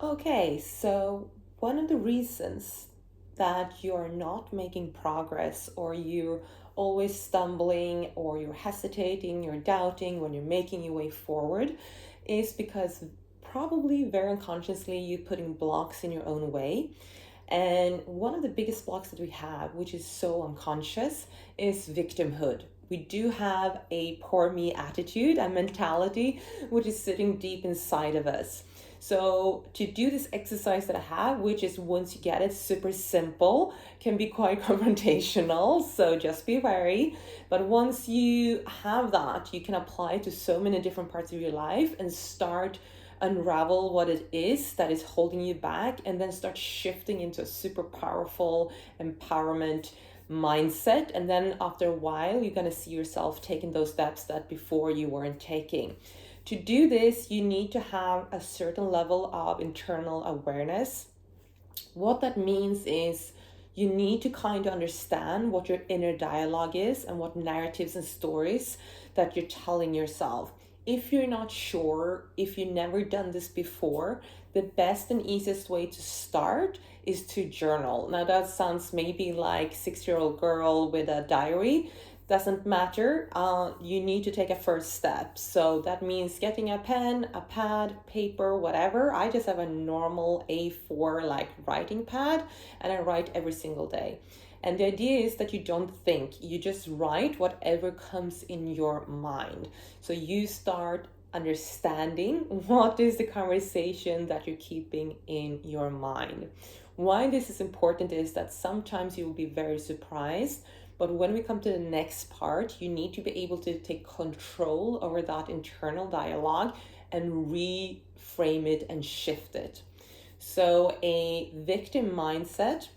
Okay, so one of the reasons that you're not making progress, or you're always stumbling, or you're hesitating, you're doubting when you're making your way forward, is because probably very unconsciously you're putting blocks in your own way. And one of the biggest blocks that we have, which is so unconscious, is victimhood. We do have a poor me attitude and mentality, which is sitting deep inside of us. So, to do this exercise that I have, which is once you get it, super simple, can be quite confrontational. So, just be wary. But once you have that, you can apply it to so many different parts of your life and start unravel what it is that is holding you back, and then start shifting into a super powerful empowerment mindset. And then after a while, you're going to see yourself taking those steps that before you weren't taking. To do this, you need to have a certain level of internal awareness. What that means is you need to kind of understand what your inner dialogue is and what narratives and stories that you're telling yourself. If you're not sure, if you've never done this before, the best and easiest way to start is to journal. Now, that sounds maybe like 6-year-old girl with a diary. Doesn't matter. You need to take a first step. So that means getting a pen, a pad, paper, whatever. I just have a normal A4 like writing pad, and I write every single day. And the idea is that you don't think, you just write whatever comes in your mind. So you start understanding what is the conversation that you're keeping in your mind. Why this is important is that sometimes you will be very surprised, but when we come to the next part, you need to be able to take control over that internal dialogue and reframe it and shift it. So a victim mindset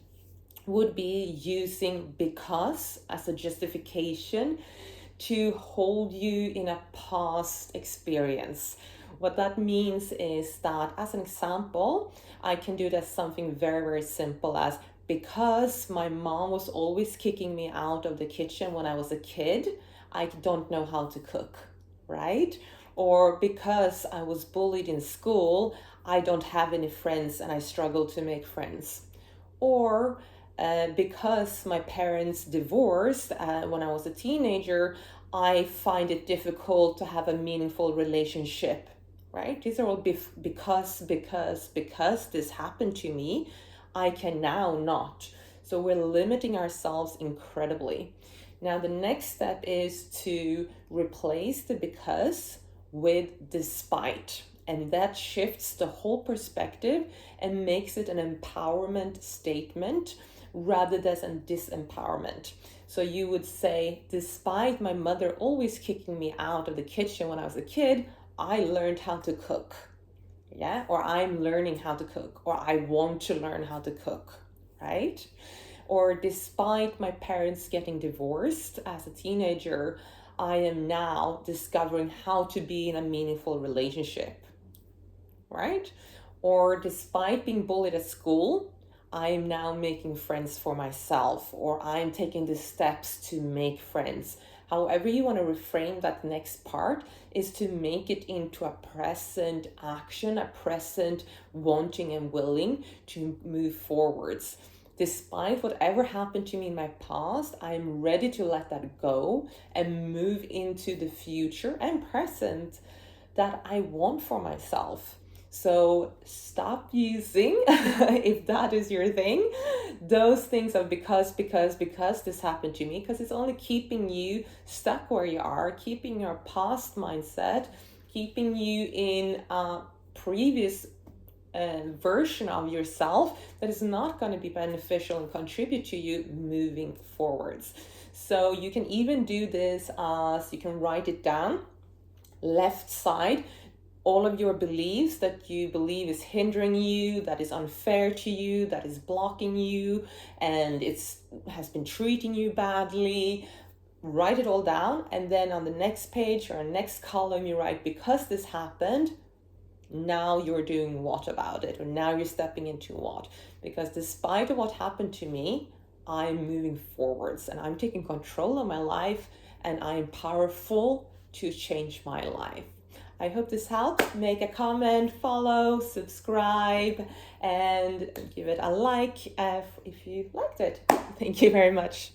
would be using because as a justification to hold you in a past experience. What that means is that, as an example, I can do that something very, very simple as, because my mom was always kicking me out of the kitchen when I was a kid, I don't know how to cook, right? Or because I was bullied in school, I don't have any friends and I struggle to make friends. Or because my parents divorced when I was a teenager, I find it difficult to have a meaningful relationship, right? These are all because this happened to me, I can now not. So we're limiting ourselves incredibly. Now, the next step is to replace the because with despite. And that shifts the whole perspective and makes it an empowerment statement rather than a disempowerment. So you would say, despite my mother always kicking me out of the kitchen when I was a kid, I learned how to cook. Yeah, or I'm learning how to cook, or I want to learn how to cook, right? Or despite my parents getting divorced as a teenager, I am now discovering how to be in a meaningful relationship, right? Or despite being bullied at school, I am now making friends for myself, or I'm taking the steps to make friends. However you want to reframe that next part is to make it into a present action, a present wanting and willing to move forwards. Despite whatever happened to me in my past, I'm ready to let that go and move into the future and present that I want for myself. So stop using, if that is your thing, those things of because this happened to me, because it's only keeping you stuck where you are, keeping your past mindset, keeping you in a previous version of yourself that is not going to be beneficial and contribute to you moving forwards. So you can even do this as, you can write it down, left side, all of your beliefs that you believe is hindering you, that is unfair to you, that is blocking you, and has been treating you badly. Write it all down, and then on the next page or next column you write, because this happened, now you're doing what about it, or now you're stepping into what. Because despite what happened to me, I'm moving forwards and I'm taking control of my life, and I'm powerful to change my life. I hope this helped. Make a comment, follow, subscribe, and give it a like if you liked it. Thank you very much.